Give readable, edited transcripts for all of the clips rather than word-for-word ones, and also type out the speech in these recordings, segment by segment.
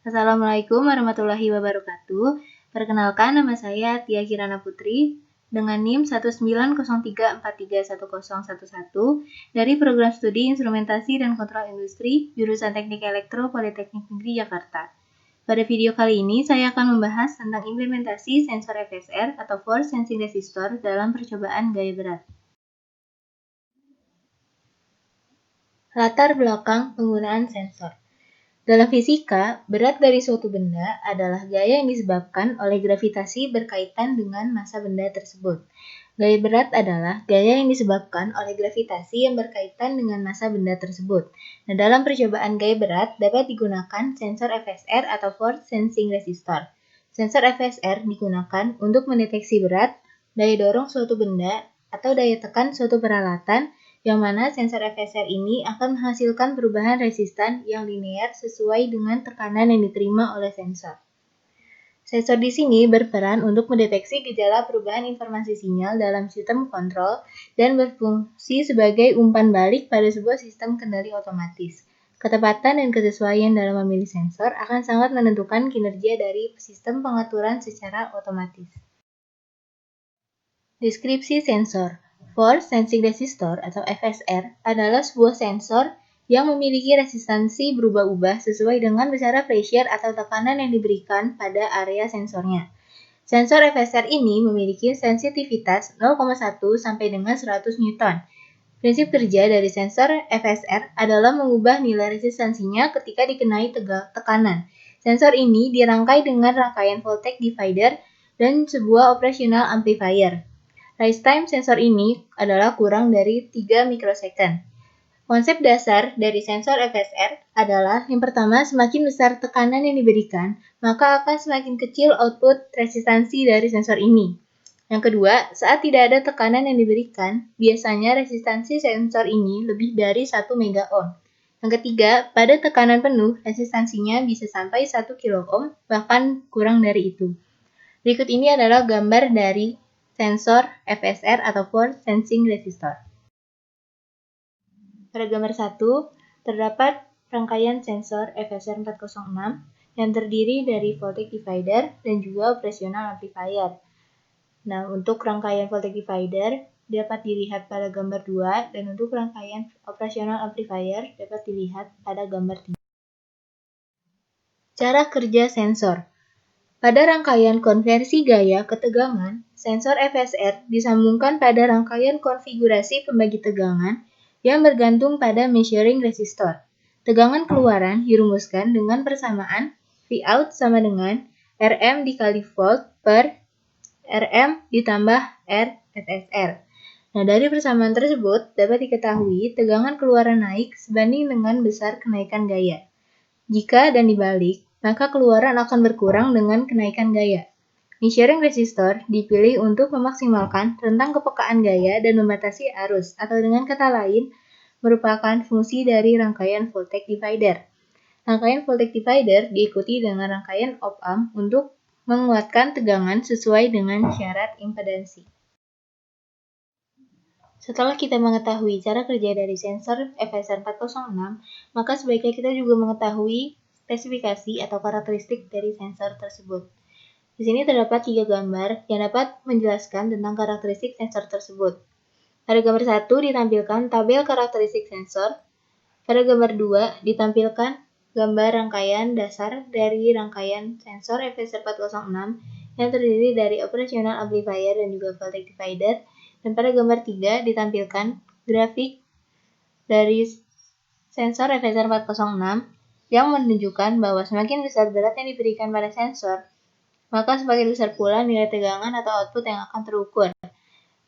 Assalamualaikum warahmatullahi wabarakatuh. Perkenalkan, nama saya Tia Kirana Putri dengan NIM 19034310111 dari Program Studi Instrumentasi dan Kontrol Industri jurusan Teknik Elektro Politeknik Negeri Jakarta. Pada video kali ini, saya akan membahas tentang implementasi sensor FSR atau Force Sensing Resistor dalam percobaan gaya berat. Latar belakang penggunaan sensor. Dalam fisika, berat dari suatu benda adalah gaya yang disebabkan oleh gravitasi berkaitan dengan massa benda tersebut. Gaya berat adalah gaya yang disebabkan oleh gravitasi yang berkaitan dengan massa benda tersebut. Nah, dalam percobaan gaya berat dapat digunakan sensor FSR atau Force Sensing Resistor. Sensor FSR digunakan untuk mendeteksi berat, daya dorong suatu benda, atau daya tekan suatu peralatan, yang mana sensor FSR ini akan menghasilkan perubahan resistan yang linear sesuai dengan tekanan yang diterima oleh sensor. Sensor di sini berperan untuk mendeteksi gejala perubahan informasi sinyal dalam sistem kontrol dan berfungsi sebagai umpan balik pada sebuah sistem kendali otomatis. Ketepatan dan kesesuaian dalam memilih sensor akan sangat menentukan kinerja dari sistem pengaturan secara otomatis. Deskripsi sensor. Force Sensing Resistor atau FSR adalah sebuah sensor yang memiliki resistansi berubah-ubah sesuai dengan besaran pressure atau tekanan yang diberikan pada area sensornya. Sensor FSR ini memiliki sensitivitas 0,1 sampai dengan 100 Newton. Prinsip kerja dari sensor FSR adalah mengubah nilai resistansinya ketika dikenai tekanan. Sensor ini dirangkai dengan rangkaian voltage divider dan sebuah operational amplifier. Rise time sensor ini adalah kurang dari 3 mikrosecond. Konsep dasar dari sensor FSR adalah yang pertama, semakin besar tekanan yang diberikan, maka akan semakin kecil output resistansi dari sensor ini. Yang kedua, saat tidak ada tekanan yang diberikan, biasanya resistansi sensor ini lebih dari 1 megaohm. Yang ketiga, pada tekanan penuh, resistansinya bisa sampai 1 kiloohm, bahkan kurang dari itu. Berikut ini adalah gambar dari sensor FSR atau Force Sensing Resistor. Pada gambar 1, terdapat rangkaian sensor FSR 406 yang terdiri dari voltage divider dan juga operational amplifier. Nah, untuk rangkaian voltage divider dapat dilihat pada gambar 2 dan untuk rangkaian operational amplifier dapat dilihat pada gambar 3. Cara kerja sensor. Pada rangkaian konversi gaya ketegangan, sensor FSR disambungkan pada rangkaian konfigurasi pembagi tegangan yang bergantung pada measuring resistor. Tegangan keluaran dirumuskan dengan persamaan Vout sama dengan Rm dikali volt per Rm ditambah R FSR. Nah, dari persamaan tersebut dapat diketahui tegangan keluaran naik sebanding dengan besar kenaikan gaya. Jika dan dibalik, maka keluaran akan berkurang dengan kenaikan gaya. Measuring resistor dipilih untuk memaksimalkan rentang kepekaan gaya dan membatasi arus, atau dengan kata lain, merupakan fungsi dari rangkaian voltage divider. Rangkaian voltage divider diikuti dengan rangkaian op-amp untuk menguatkan tegangan sesuai dengan syarat impedansi. Setelah kita mengetahui cara kerja dari sensor FSR 406, maka sebaiknya kita juga mengetahui spesifikasi atau karakteristik dari sensor tersebut. Di sini terdapat 3 gambar yang dapat menjelaskan tentang karakteristik sensor tersebut. Pada gambar 1 ditampilkan tabel karakteristik sensor. Pada gambar 2 ditampilkan gambar rangkaian dasar dari rangkaian sensor FSR 406 yang terdiri dari operational amplifier dan juga voltage divider. Dan pada gambar 3 ditampilkan grafik dari sensor FSR 406 yang menunjukkan bahwa semakin besar berat yang diberikan pada sensor, maka semakin besar pula nilai tegangan atau output yang akan terukur.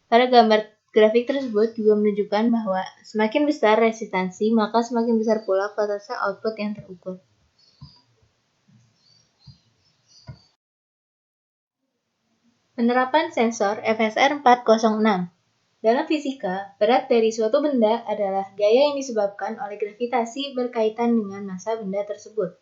Pada gambar grafik tersebut juga menunjukkan bahwa semakin besar resistansi, maka semakin besar pula persentase output yang terukur. Penerapan sensor FSR 406. Dalam fisika, berat dari suatu benda adalah gaya yang disebabkan oleh gravitasi berkaitan dengan massa benda tersebut.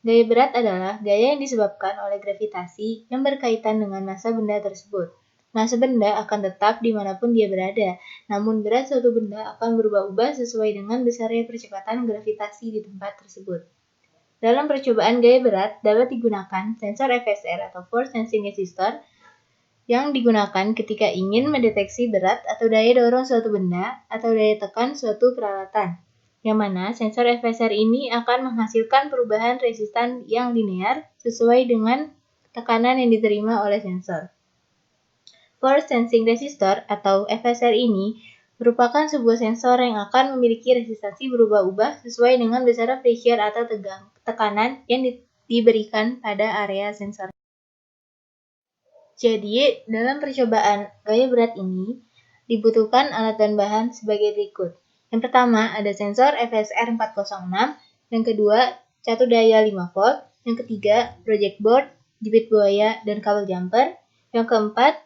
Gaya berat adalah gaya yang disebabkan oleh gravitasi yang berkaitan dengan massa benda tersebut. Massa benda akan tetap dimanapun dia berada, namun berat suatu benda akan berubah-ubah sesuai dengan besarnya percepatan gravitasi di tempat tersebut. Dalam percobaan gaya berat dapat digunakan sensor FSR atau Force Sensing Resistor yang digunakan ketika ingin mendeteksi berat atau daya dorong suatu benda atau daya tekan suatu peralatan, yang mana sensor FSR ini akan menghasilkan perubahan resistan yang linear sesuai dengan tekanan yang diterima oleh sensor. Force Sensing Resistor atau FSR ini merupakan sebuah sensor yang akan memiliki resistansi berubah-ubah sesuai dengan besaran pressure atau tekanan yang diberikan pada area sensor. Jadi, dalam percobaan gaya berat ini, dibutuhkan alat dan bahan sebagai berikut. Yang pertama, ada sensor FSR 406, yang kedua, catu daya 5 volt, yang ketiga, project board, jepit buaya, dan kabel jumper, yang keempat,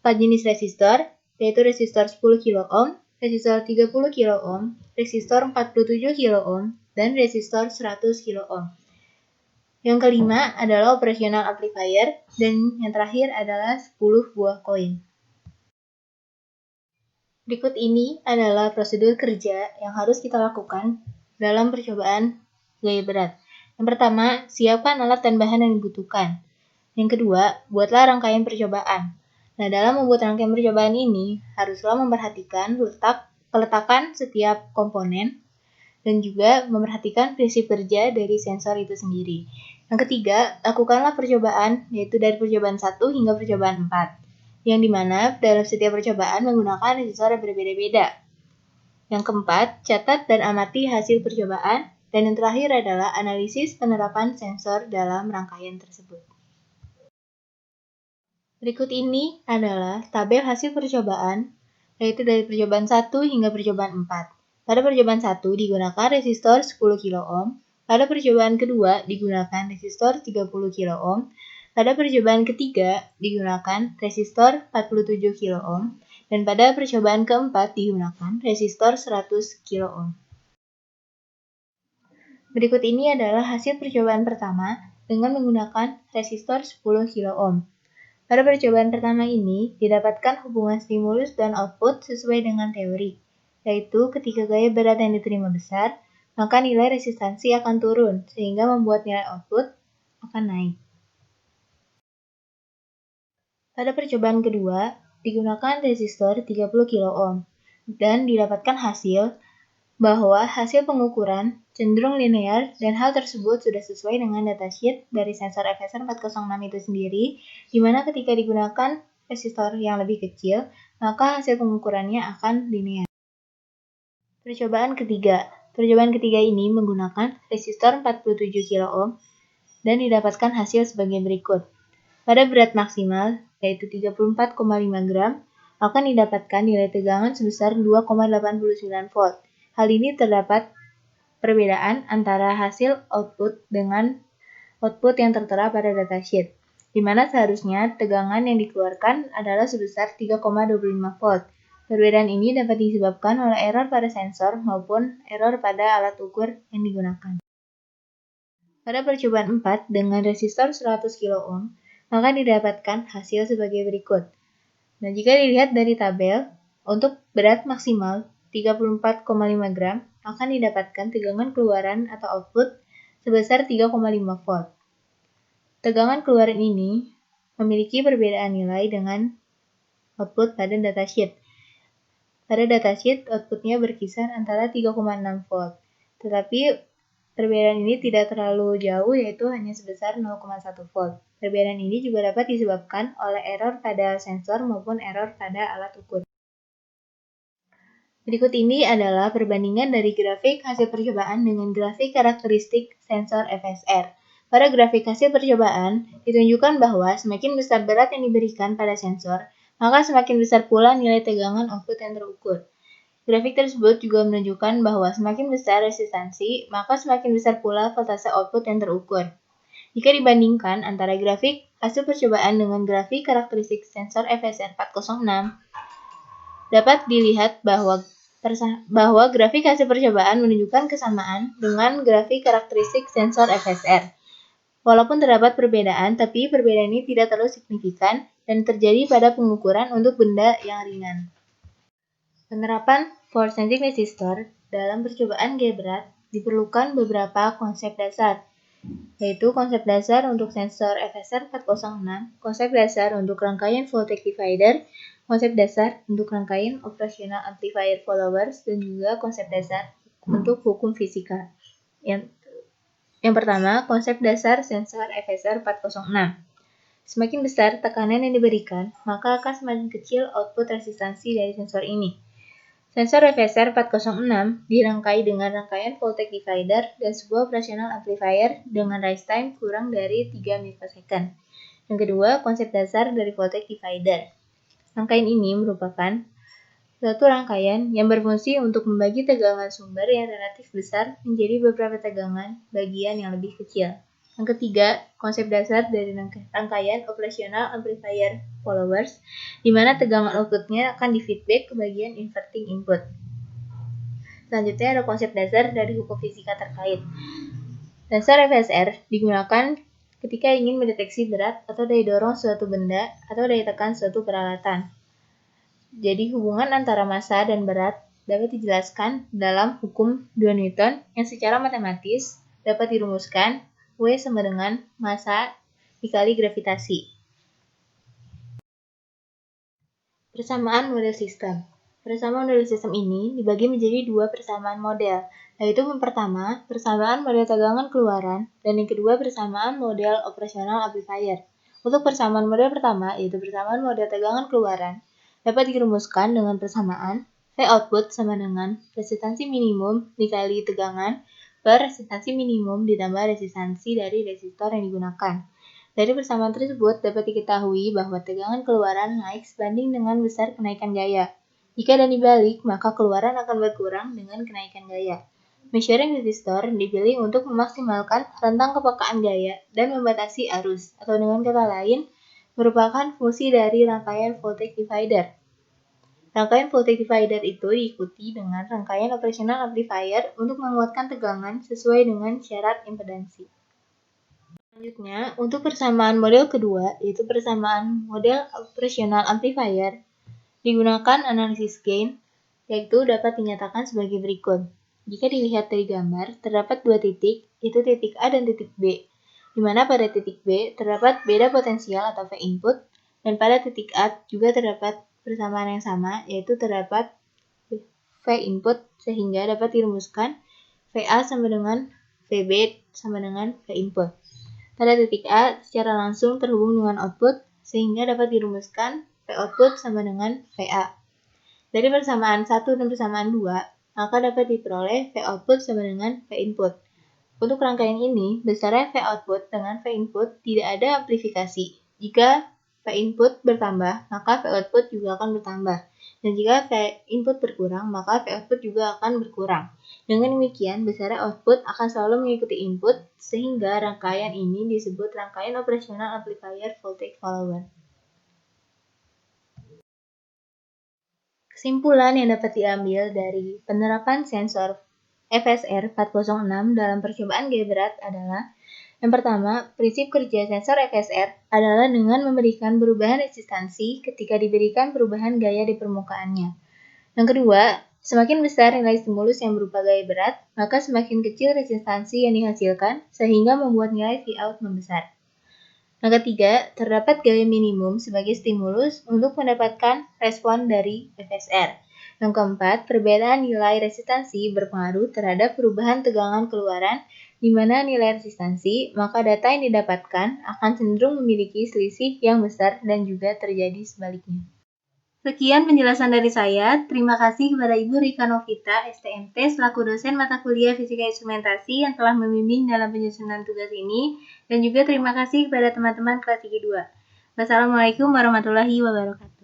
4 jenis resistor, yaitu resistor 10 kΩ, resistor 30 kΩ, resistor 47 kΩ, dan resistor 100 kΩ. Yang kelima adalah operational amplifier, dan yang terakhir adalah 10 buah koin. Berikut ini adalah prosedur kerja yang harus kita lakukan dalam percobaan gaya berat. Yang pertama, siapkan alat dan bahan yang dibutuhkan. Yang kedua, buatlah rangkaian percobaan. Nah, dalam membuat rangkaian percobaan ini, haruslah memperhatikan peletakan setiap komponen dan juga memperhatikan prinsip kerja dari sensor itu sendiri. Yang ketiga, lakukanlah percobaan, yaitu dari percobaan 1 hingga percobaan 4, yang dimana dalam setiap percobaan menggunakan resistor yang berbeda-beda. Yang keempat, catat dan amati hasil percobaan, dan yang terakhir adalah analisis penerapan sensor dalam rangkaian tersebut. Berikut ini adalah tabel hasil percobaan, yaitu dari percobaan 1 hingga percobaan 4. Pada percobaan 1 digunakan resistor 10 kΩ, pada percobaan kedua digunakan resistor 30 kΩ, pada percobaan ketiga digunakan resistor 47 kΩ, dan pada percobaan keempat digunakan resistor 100 kΩ. Berikut ini adalah hasil percobaan pertama dengan menggunakan resistor 10 kΩ. Pada percobaan pertama ini, didapatkan hubungan stimulus dan output sesuai dengan teori, yaitu ketika gaya berat yang diterima besar, maka nilai resistansi akan turun, sehingga membuat nilai output akan naik. Pada percobaan kedua, digunakan resistor 30 kΩ, dan didapatkan hasil bahwa hasil pengukuran cenderung linear dan hal tersebut sudah sesuai dengan datasheet dari sensor FSR 406 itu sendiri, di mana ketika digunakan resistor yang lebih kecil, maka hasil pengukurannya akan linear. Percobaan ketiga ini menggunakan resistor 47 kΩ dan didapatkan hasil sebagai berikut. Pada berat maksimal, yaitu 34,5 gram, akan didapatkan nilai tegangan sebesar 2,89 volt. Hal ini terdapat perbedaan antara hasil output dengan output yang tertera pada datasheet, di mana seharusnya tegangan yang dikeluarkan adalah sebesar 3,25 volt. Perbedaan ini dapat disebabkan oleh error pada sensor maupun error pada alat ukur yang digunakan. Pada percobaan 4 dengan resistor 100 kΩ, maka didapatkan hasil sebagai berikut. Nah, jika dilihat dari tabel, untuk berat maksimal 34,5 gram akan didapatkan tegangan keluaran atau output sebesar 3,5 volt. Tegangan keluaran ini memiliki perbedaan nilai dengan output pada datasheet. Pada datasheet, outputnya berkisar antara 3,6 volt. Tetapi perbedaan ini tidak terlalu jauh, yaitu hanya sebesar 0,1 volt. Perbedaan ini juga dapat disebabkan oleh error pada sensor maupun error pada alat ukur. Berikut ini adalah perbandingan dari grafik hasil percobaan dengan grafik karakteristik sensor FSR. Pada grafik hasil percobaan, ditunjukkan bahwa semakin besar berat yang diberikan pada sensor, maka semakin besar pula nilai tegangan output yang terukur. Grafik tersebut juga menunjukkan bahwa semakin besar resistansi, maka semakin besar pula voltase output yang terukur. Jika dibandingkan antara grafik hasil percobaan dengan grafik karakteristik sensor FSR 406, dapat dilihat bahwa grafik hasil percobaan menunjukkan kesamaan dengan grafik karakteristik sensor FSR. Walaupun terdapat perbedaan, tapi perbedaan ini tidak terlalu signifikan dan terjadi pada pengukuran untuk benda yang ringan. Penerapan force sensing resistor dalam percobaan gaya berat diperlukan beberapa konsep dasar, yaitu konsep dasar untuk sensor FSR 406, konsep dasar untuk rangkaian voltage divider, konsep dasar untuk rangkaian operational amplifier followers, dan juga konsep dasar untuk hukum fisika. Yang pertama, konsep dasar sensor FSR 406. Semakin besar tekanan yang diberikan, maka akan semakin kecil output resistansi dari sensor ini. Sensor FSR 406 dirangkai dengan rangkaian voltage divider dan sebuah operational amplifier dengan rise time kurang dari 3 mikrosekund. Yang kedua, konsep dasar dari voltage divider. Rangkaian ini merupakan suatu rangkaian yang berfungsi untuk membagi tegangan sumber yang relatif besar menjadi beberapa tegangan bagian yang lebih kecil. Yang ketiga, konsep dasar dari rangkaian operational amplifier followers, di mana tegangan outputnya akan di-feedback ke bagian inverting input. Selanjutnya ada konsep dasar dari hukum fisika terkait. Sensor FSR digunakan ketika ingin mendeteksi berat atau daya dorong suatu benda atau daya tekan suatu peralatan. Jadi hubungan antara massa dan berat dapat dijelaskan dalam hukum 2 Newton yang secara matematis dapat dirumuskan W sama dengan massa dikali gravitasi. Persamaan model sistem. Persamaan model sistem ini dibagi menjadi dua persamaan model, yaitu yang pertama, persamaan model tegangan keluaran, dan yang kedua, persamaan model operasional amplifier. Untuk persamaan model pertama, yaitu persamaan model tegangan keluaran, dapat dirumuskan dengan persamaan V output sama dengan resistansi minimum dikali tegangan per resistansi minimum ditambah resistansi dari resistor yang digunakan. Dari persamaan tersebut dapat diketahui bahwa tegangan keluaran naik sebanding dengan besar kenaikan gaya. Jika dan dibalik, maka keluaran akan berkurang dengan kenaikan gaya. Measuring resistor dipilih untuk memaksimalkan rentang kepekaan gaya dan membatasi arus, atau dengan kata lain, merupakan fungsi dari rangkaian voltage divider. Rangkaian voltage divider itu diikuti dengan rangkaian operational amplifier untuk menguatkan tegangan sesuai dengan syarat impedansi. Selanjutnya, untuk persamaan model kedua, yaitu persamaan model operational amplifier, digunakan analisis gain, yaitu dapat dinyatakan sebagai berikut. Jika dilihat dari gambar, terdapat dua titik, yaitu titik A dan titik B, di mana pada titik B terdapat beda potensial atau V input, dan pada titik A juga terdapat persamaan yang sama, yaitu terdapat V input, sehingga dapat dirumuskan VA sama dengan VB sama dengan V input. Pada titik A secara langsung terhubung dengan output, sehingga dapat dirumuskan V output sama dengan VA. Dari persamaan 1 dan persamaan 2, maka dapat diperoleh V output sama dengan V input. Untuk rangkaian ini, besarnya V output dengan V input tidak ada amplifikasi. Jika V input bertambah, maka V output juga akan bertambah. Dan jika V input berkurang, maka V output juga akan berkurang. Dengan demikian, besarnya output akan selalu mengikuti input, sehingga rangkaian ini disebut rangkaian operasional amplifier voltage follower. Kesimpulan yang dapat diambil dari penerapan sensor FSR 406 dalam percobaan gaya berat adalah: yang pertama, prinsip kerja sensor FSR adalah dengan memberikan perubahan resistansi ketika diberikan perubahan gaya di permukaannya. Yang kedua, semakin besar nilai stimulus yang berupa gaya berat, maka semakin kecil resistansi yang dihasilkan, sehingga membuat nilai Vout membesar. Yang ketiga, terdapat gaya minimum sebagai stimulus untuk mendapatkan respon dari FSR. Yang keempat, perbedaan nilai resistansi berpengaruh terhadap perubahan tegangan keluaran, di mana nilai resistansi, maka data yang didapatkan akan cenderung memiliki selisih yang besar dan juga terjadi sebaliknya. Sekian penjelasan dari saya. Terima kasih kepada Ibu Rika Novita, STMT, selaku dosen mata kuliah Fisika Instrumentasi yang telah membimbing dalam penyusunan tugas ini, dan juga terima kasih kepada teman-teman kelas 2. Wassalamualaikum warahmatullahi wabarakatuh.